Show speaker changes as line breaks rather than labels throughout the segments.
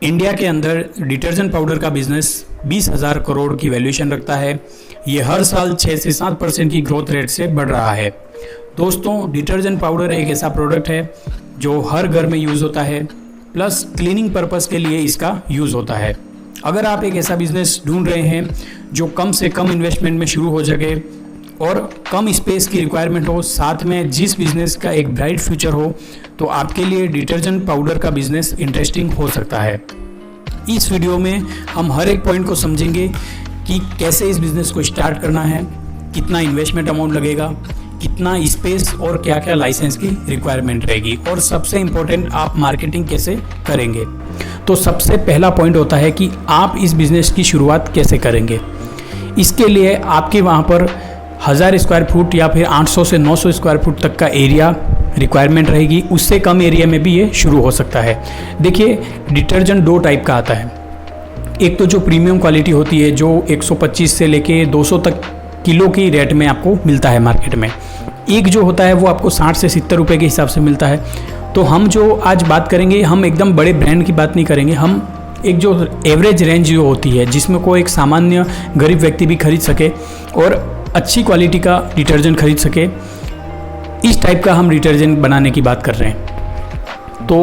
India के अंदर detergent powder का बिजनेस 20,000 करोड़ की वैल्यूएशन रखता है। ये हर साल 6 से 7% की ग्रोथ रेट से बढ़ रहा है। दोस्तों, डिटर्जेंट पाउडर एक ऐसा प्रोडक्ट है जो हर घर में यूज़ होता है, प्लस क्लीनिंग पर्पस के लिए इसका यूज़ होता है। अगर आप एक ऐसा बिजनेस ढूंढ रहे हैं जो कम से कम इन्वेस्टमेंट में शुरू हो सके और कम स्पेस की रिक्वायरमेंट हो, साथ में जिस बिज़नेस का एक ब्राइट फ्यूचर हो, तो आपके लिए डिटर्जेंट पाउडर का बिज़नेस इंटरेस्टिंग हो सकता है। इस वीडियो में हम हर एक पॉइंट को समझेंगे कि कैसे इस बिज़नेस को स्टार्ट करना है, कितना इन्वेस्टमेंट अमाउंट लगेगा, कितना स्पेस और क्या क्या लाइसेंस की रिक्वायरमेंट रहेगी, और सबसे इम्पोर्टेंट आप मार्केटिंग कैसे करेंगे। तो सबसे पहला पॉइंट होता है कि आप इस बिज़नेस की शुरुआत कैसे करेंगे। इसके लिए आपके वहाँ पर 1000 स्क्वायर फुट या फिर 800 से 900 स्क्वायर फुट तक का एरिया रिक्वायरमेंट रहेगी। उससे कम एरिया में भी ये शुरू हो सकता है। देखिए, डिटर्जेंट दो टाइप का आता है। एक तो जो प्रीमियम क्वालिटी होती है, जो 125 से लेके 200 तक किलो की रेट में आपको मिलता है मार्केट में। एक जो होता है वो आपको 60 से 70 रुपये के हिसाब से मिलता है। तो हम जो आज बात करेंगे, हम एकदम बड़े ब्रांड की बात नहीं करेंगे। हम एक जो एवरेज रेंज जो होती है, जिसमें कोई एक सामान्य गरीब व्यक्ति भी खरीद सके और अच्छी क्वालिटी का डिटर्जेंट खरीद सके, इस टाइप का हम डिटर्जेंट बनाने की बात कर रहे हैं। तो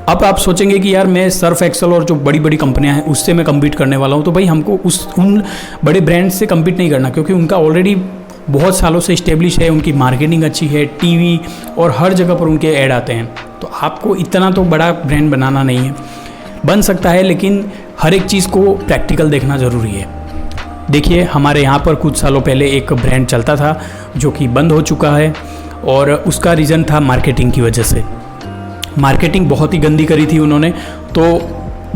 अब आप सोचेंगे कि यार, मैं सर्फ एक्सेल और जो बड़ी बड़ी कंपनियां हैं उससे मैं कम्पीट करने वाला हूं। तो भाई, हमको उन बड़े ब्रांड से कम्पीट नहीं करना, क्योंकि उनका ऑलरेडी बहुत सालों से इस्टेब्लिश है, उनकी मार्केटिंग अच्छी है, टीवी और हर जगह पर उनके ऐड आते हैं। तो आपको इतना तो बड़ा ब्रांड बनाना नहीं है। बन सकता है, लेकिन हर एक चीज़ को प्रैक्टिकल देखना ज़रूरी है। देखिए, हमारे यहाँ पर कुछ सालों पहले एक ब्रांड चलता था जो कि बंद हो चुका है, और उसका रीज़न था मार्केटिंग की वजह से। मार्केटिंग बहुत ही गंदी करी थी उन्होंने, तो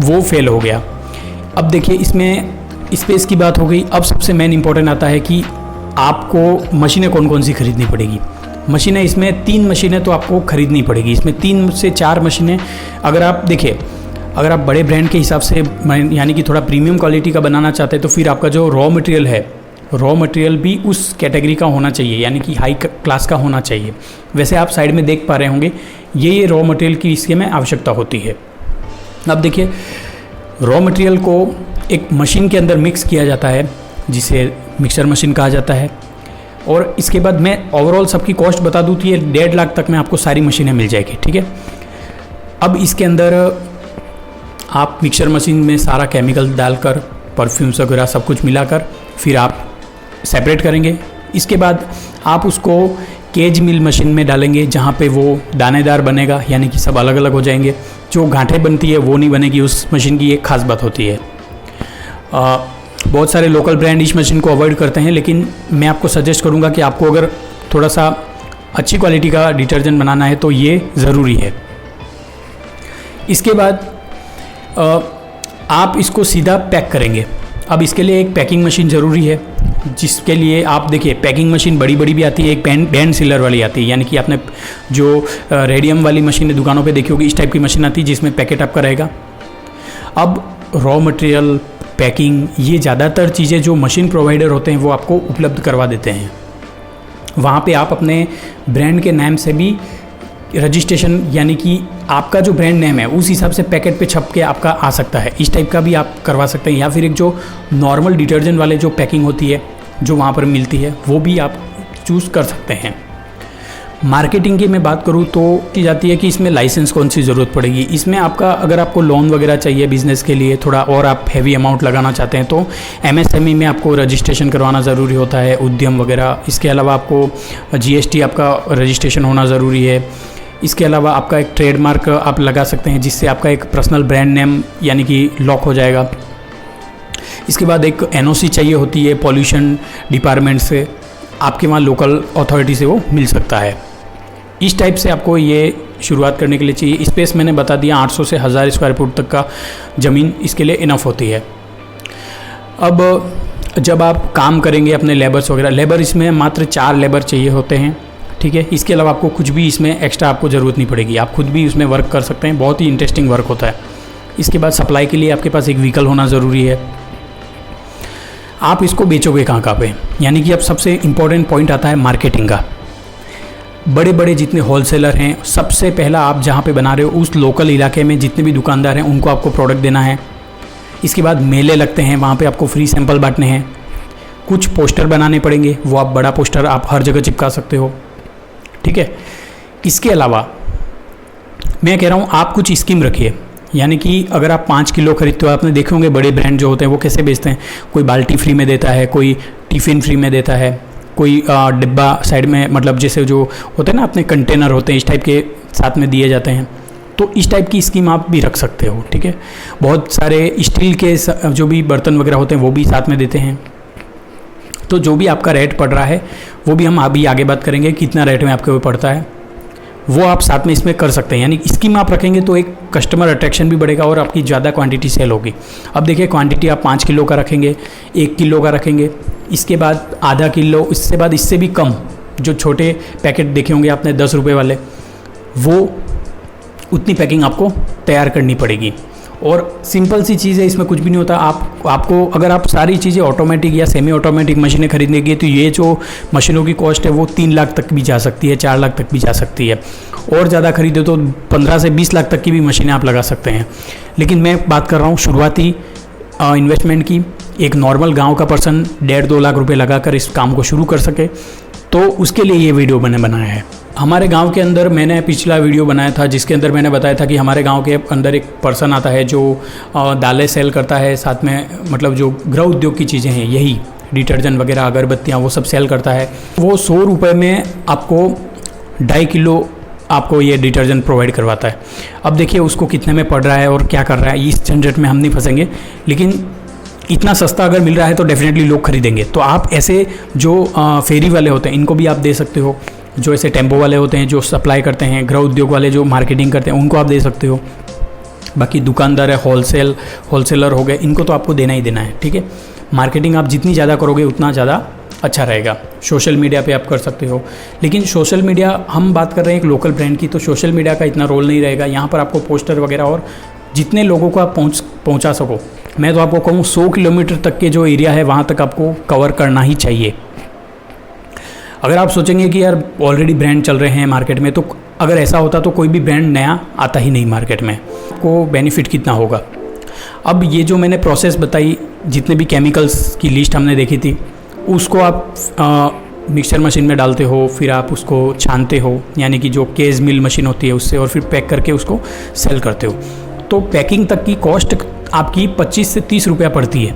वो फेल हो गया। अब देखिए, इसमें स्पेस की बात हो गई। अब सबसे मेन इंपॉर्टेंट आता है कि आपको मशीनें कौन कौन सी खरीदनी पड़ेगी। मशीनें, इसमें 3 मशीनें तो आपको खरीदनी पड़ेगी। इसमें 3 से 4 मशीनें, अगर आप देखिए, अगर आप बड़े ब्रांड के हिसाब से यानी कि थोड़ा प्रीमियम क्वालिटी का बनाना चाहते हैं, तो फिर आपका जो रॉ मटेरियल है, रॉ मटेरियल भी उस कैटेगरी का होना चाहिए, यानी कि हाई क्लास का होना चाहिए। वैसे आप साइड में देख पा रहे होंगे, ये रॉ मटेरियल की इसके में आवश्यकता होती है। अब देखिए, रॉ मटेरियल को एक मशीन के अंदर मिक्स किया जाता है, जिसे मिक्सर मशीन कहा जाता है। और इसके बाद मैं ओवरऑल सबकी कॉस्ट बता दूँ तो ये 1.5 लाख तक में आपको सारी मशीनें मिल जाएगी। ठीक है। अब इसके अंदर आप मिक्सर मशीन में सारा केमिकल डालकर, परफ्यूम्स वगैरह सब कुछ मिलाकर फिर आप सेपरेट करेंगे। इसके बाद आप उसको केज मिल मशीन में डालेंगे, जहाँ पे वो दानेदार बनेगा, यानी कि सब अलग अलग हो जाएंगे। जो गांठें बनती है वो नहीं बनेगी। उस मशीन की एक खास बात होती है। बहुत सारे लोकल ब्रांड इस मशीन को अवॉइड करते हैं, लेकिन मैं आपको सजेस्ट करूँगा कि आपको अगर थोड़ा सा अच्छी क्वालिटी का डिटर्जेंट बनाना है तो ये ज़रूरी है। इसके बाद आप इसको सीधा पैक करेंगे। अब इसके लिए एक पैकिंग मशीन ज़रूरी है, जिसके लिए आप देखिए, पैकिंग मशीन बड़ी बड़ी भी आती है, एक बैंड सीलर वाली आती है, यानी कि आपने जो रेडियम वाली मशीन दुकानों पे देखी होगी, इस टाइप की मशीन आती है जिसमें पैकेट आपका रहेगा। अब रॉ मटेरियल, पैकिंग, ये ज़्यादातर चीज़ें जो मशीन प्रोवाइडर होते हैं वो आपको उपलब्ध करवा देते हैं। वहाँ पे आप अपने ब्रांड के नाम से भी रजिस्ट्रेशन, यानी कि आपका जो ब्रांड नेम है उस हिसाब से पैकेट पे छप के आपका आ सकता है। इस टाइप का भी आप करवा सकते हैं। या फिर एक जो नॉर्मल डिटर्जेंट वाले जो पैकिंग होती है जो वहाँ पर मिलती है, वो भी आप चूज़ कर सकते हैं। मार्केटिंग की मैं बात करूँ तो की जाती है कि इसमें लाइसेंस कौन सी ज़रूरत पड़ेगी। इसमें आपका, अगर आपको लोन वगैरह चाहिए बिज़नेस के लिए थोड़ा और आप हैवी अमाउंट लगाना चाहते हैं, तो MSME में आपको रजिस्ट्रेशन करवाना ज़रूरी होता है, उद्यम वगैरह। इसके अलावा आपको GST आपका रजिस्ट्रेशन होना ज़रूरी है। इसके अलावा आपका एक ट्रेडमार्क आप लगा सकते हैं, जिससे आपका एक पर्सनल ब्रांड नेम यानी कि लॉक हो जाएगा। इसके बाद एक NOC चाहिए होती है पॉल्यूशन डिपार्टमेंट से, आपके वहाँ लोकल अथॉरिटी से वो मिल सकता है। इस टाइप से आपको ये शुरुआत करने के लिए चाहिए। स्पेस मैंने बता दिया, 800 से 1000 स्क्वायर फुट तक का ज़मीन इसके लिए इनफ होती है। अब जब आप काम करेंगे अपने लेबर्स वगैरह, लेबर इसमें मात्र 4 लेबर चाहिए होते हैं। ठीक है। इसके अलावा आपको कुछ भी इसमें एक्स्ट्रा आपको ज़रूरत नहीं पड़ेगी, आप खुद भी उसमें वर्क कर सकते हैं। बहुत ही इंटरेस्टिंग वर्क होता है। इसके बाद सप्लाई के लिए आपके पास एक व्हीकल होना ज़रूरी है। आप इसको बेचोगे कहाँ पे, यानी कि अब सबसे इम्पोर्टेंट पॉइंट आता है मार्केटिंग का। बड़े बड़े जितने होलसेलर हैं, सबसे पहला आप जहाँ पे बना रहे हो उस लोकल इलाके में जितने भी दुकानदार हैं उनको आपको प्रोडक्ट देना है। इसके बाद मेले लगते हैं, वहाँ पे आपको फ्री सैंपल बांटने हैं। कुछ पोस्टर बनाने पड़ेंगे, वो आप बड़ा पोस्टर आप हर जगह चिपका सकते हो, ठीक है। इसके अलावा मैं कह रहा हूँ आप कुछ स्कीम रखिए, यानी कि अगर आप 5 किलो खरीदते हो, आपने देखे होंगे बड़े ब्रांड जो होते हैं वो कैसे बेचते हैं। कोई बाल्टी फ्री में देता है, कोई टिफ़िन फ्री में देता है, कोई डिब्बा साइड में, मतलब जैसे जो होते हैं ना अपने कंटेनर होते हैं इस टाइप के साथ में दिए जाते हैं। तो इस टाइप की स्कीम आप भी रख सकते हो, ठीक है। बहुत सारे स्टील के जो भी बर्तन वगैरह होते हैं वो भी साथ में देते हैं। तो जो भी आपका रेट पड़ रहा है वो भी हम अभी आगे बात करेंगे, कितना रेट में आपके ऊपर पड़ता है वो आप साथ में इसमें कर सकते हैं। यानी स्कीम आप रखेंगे तो एक कस्टमर अट्रैक्शन भी बढ़ेगा और आपकी ज़्यादा क्वांटिटी सेल होगी। अब देखिए क्वांटिटी आप 5 किलो का रखेंगे, 1 किलो का रखेंगे, इसके बाद आधा किलो, इसके बाद इससे भी कम जो छोटे पैकेट देखे होंगे आपने 10 रुपये वाले, वो उतनी पैकिंग आपको तैयार करनी पड़ेगी। और सिंपल सी चीज़ है, इसमें कुछ भी नहीं होता। आपको अगर आप सारी चीज़ें ऑटोमेटिक या सेमी ऑटोमेटिक मशीनें खरीदने की, तो ये जो मशीनों की कॉस्ट है वो 3 लाख तक भी जा सकती है, 4 लाख तक भी जा सकती है। और ज़्यादा खरीदे तो 15 से 20 लाख तक की भी मशीनें आप लगा सकते हैं। लेकिन मैं बात कर रहा हूँ शुरुआती इन्वेस्टमेंट की। एक नॉर्मल गाँव का पर्सन 1.5-2 लाख रुपये लगाकर इस काम को शुरू कर सके, तो उसके लिए ये वीडियो मैंने बनाया है। हमारे गांव के अंदर मैंने पिछला वीडियो बनाया था जिसके अंदर मैंने बताया था कि हमारे गांव के अंदर एक पर्सन आता है जो दालें सेल करता है, साथ में मतलब जो गृह उद्योग की चीज़ें हैं, यही डिटर्जेंट वगैरह, अगरबत्तियाँ, वो सब सेल करता है। वो 100 रुपये में आपको 2.5 किलो आपको ये डिटर्जेंट प्रोवाइड करवाता है। अब देखिए उसको कितने में पड़ रहा है और क्या कर रहा है, इस झंझट में हम नहीं फंसेंगे। लेकिन इतना सस्ता अगर मिल रहा है तो डेफिनेटली लोग खरीदेंगे। तो आप ऐसे जो फेरी वाले होते हैं इनको भी आप दे सकते हो, जो ऐसे टेम्पो वाले होते हैं जो सप्लाई करते हैं, गृह उद्योग वाले जो मार्केटिंग करते हैं उनको आप दे सकते हो। बाकी दुकानदार है, होलसेलर हो गए, इनको तो आपको देना ही देना है, ठीक है। मार्केटिंग आप जितनी ज़्यादा करोगे उतना ज़्यादा अच्छा रहेगा। सोशल मीडिया पे आप कर सकते हो, लेकिन सोशल मीडिया हम बात कर रहे हैं एक लोकल ब्रांड की, तो सोशल मीडिया का इतना रोल नहीं रहेगा। यहाँ पर आपको पोस्टर वगैरह और जितने लोगों को आप पहुँचा सको, मैं तो आपको कहूँ 100 किलोमीटर तक के जो एरिया है वहाँ तक आपको कवर करना ही चाहिए। अगर आप सोचेंगे कि यार ऑलरेडी ब्रांड चल रहे हैं मार्केट में, तो अगर ऐसा होता तो कोई भी ब्रांड नया आता ही नहीं मार्केट में, को बेनिफिट कितना होगा। अब ये जो मैंने प्रोसेस बताई, जितने भी केमिकल्स की लिस्ट हमने देखी थी, उसको आप मिक्सचर मशीन में डालते हो, फिर आप उसको छानते हो, यानी कि जो केज मिल मशीन होती है उससे, और फिर पैक करके उसको सेल करते हो। तो पैकिंग तक की कॉस्ट आपकी 25 से 30 रुपया पड़ती है,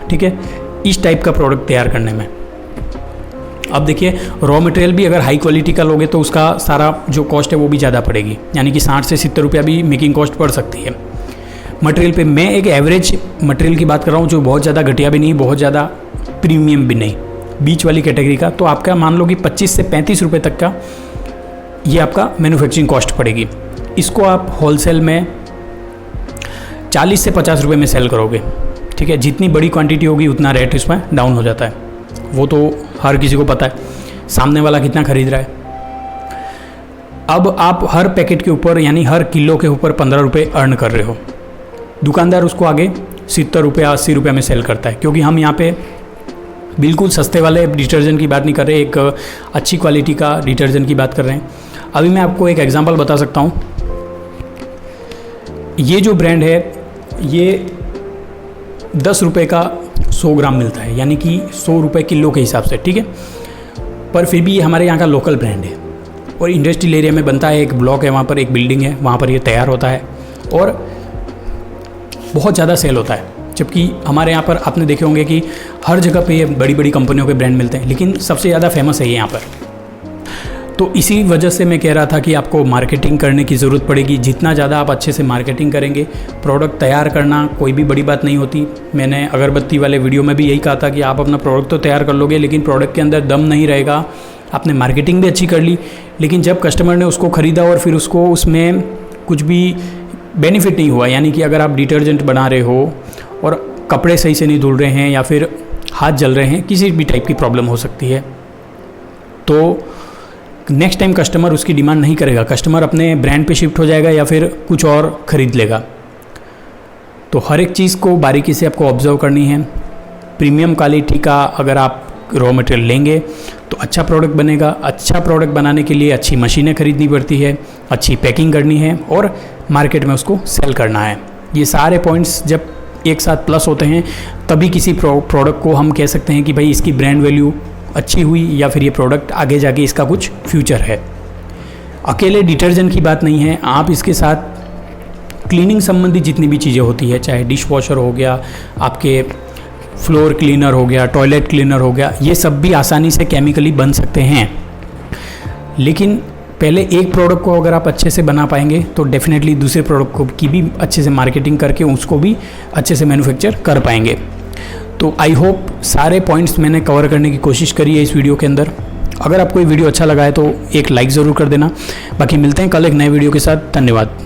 ठीक है, इस टाइप का प्रोडक्ट तैयार करने में। अब देखिए रॉ मटेरियल भी अगर हाई क्वालिटी का लोगे तो उसका सारा जो कॉस्ट है वो भी ज़्यादा पड़ेगी, यानी कि 60 से 70 रुपया भी मेकिंग कॉस्ट पड़ सकती है मटेरियल पे। मैं एक एवरेज मटेरियल की बात कर रहा हूँ, जो बहुत ज़्यादा घटिया भी नहीं, बहुत ज़्यादा प्रीमियम भी नहीं, बीच वाली कैटेगरी का। तो आपका मान लो कि 25 से 35 रुपये तक का ये आपका मैन्युफैक्चरिंग कॉस्ट पड़ेगी। इसको आप होलसेल में 40 से 50 रुपये में सेल करोगे, ठीक है। जितनी बड़ी क्वांटिटी होगी उतना रेट इसमें डाउन हो जाता है, वो तो हर किसी को पता है, सामने वाला कितना खरीद रहा है। अब आप हर पैकेट के ऊपर यानी हर किलो के ऊपर 15 रुपये अर्न कर रहे हो। दुकानदार उसको आगे 70 रुपये 80 रुपये में सेल करता है, क्योंकि हम यहाँ पे बिल्कुल सस्ते वाले डिटर्जेंट की बात नहीं कर रहे, एक अच्छी क्वालिटी का डिटर्जेंट की बात कर रहे हैं। अभी मैं आपको एक एग्जांपल बता सकता हूँ। ये जो ब्रांड है ये 10 रुपये का 100 ग्राम मिलता है, यानी कि 100 रुपये किलो के हिसाब से, ठीक है। पर फिर भी ये हमारे यहाँ का लोकल ब्रांड है और इंडस्ट्रियल एरिया में बनता है। एक ब्लॉक है, वहाँ पर एक बिल्डिंग है, वहाँ पर ये तैयार होता है और बहुत ज़्यादा सेल होता है। जबकि हमारे यहाँ पर आपने देखे होंगे कि हर जगह पे बड़ी बड़ी कंपनियों के ब्रांड मिलते हैं, लेकिन सबसे ज़्यादा फेमस है ये यहाँ पर। तो इसी वजह से मैं कह रहा था कि आपको मार्केटिंग करने की ज़रूरत पड़ेगी। जितना ज़्यादा आप अच्छे से मार्केटिंग करेंगे, प्रोडक्ट तैयार करना कोई भी बड़ी बात नहीं होती। मैंने अगरबत्ती वाले वीडियो में भी यही कहा था कि आप अपना प्रोडक्ट तो तैयार कर लोगे, लेकिन प्रोडक्ट के अंदर दम नहीं रहेगा। आपने मार्केटिंग भी अच्छी कर ली, लेकिन जब कस्टमर ने उसको ख़रीदा और फिर उसको उसमें कुछ भी बेनिफिट नहीं हुआ, यानी कि अगर आप डिटर्जेंट बना रहे हो और कपड़े सही से नहीं धुल रहे हैं या फिर हाथ जल रहे हैं, किसी भी टाइप की प्रॉब्लम हो सकती है, तो नेक्स्ट टाइम कस्टमर उसकी डिमांड नहीं करेगा। कस्टमर अपने ब्रांड पे शिफ्ट हो जाएगा या फिर कुछ और ख़रीद लेगा। तो हर एक चीज़ को बारीकी से आपको ऑब्जर्व करनी है। प्रीमियम क्वालिटी का अगर आप रॉ मटेरियल लेंगे तो अच्छा प्रोडक्ट बनेगा। अच्छा प्रोडक्ट बनाने के लिए अच्छी मशीनें खरीदनी पड़ती है, अच्छी पैकिंग करनी है और मार्केट में उसको सेल करना है। ये सारे पॉइंट्स जब एक साथ प्लस होते हैं तभी किसी प्रोडक्ट को हम कह सकते हैं कि भाई इसकी ब्रांड वैल्यू अच्छी हुई या फिर ये प्रोडक्ट आगे जाके इसका कुछ फ्यूचर है। अकेले डिटर्जेंट की बात नहीं है, आप इसके साथ क्लीनिंग संबंधी जितनी भी चीज़ें होती है, चाहे डिश वॉशर हो गया, आपके फ्लोर क्लीनर हो गया, टॉयलेट क्लीनर हो गया, ये सब भी आसानी से केमिकली बन सकते हैं। लेकिन पहले एक प्रोडक्ट को अगर आप अच्छे से बना पाएंगे तो डेफिनेटली दूसरे प्रोडक्ट को की भी अच्छे से मार्केटिंग करके उसको भी अच्छे से मैन्युफैक्चर कर पाएंगे। तो आई होप सारे पॉइंट्स मैंने कवर करने की कोशिश करी है इस वीडियो के अंदर। अगर आपको ये वीडियो अच्छा लगा है तो एक लाइक ज़रूर कर देना। बाकी मिलते हैं कल एक नए वीडियो के साथ। धन्यवाद।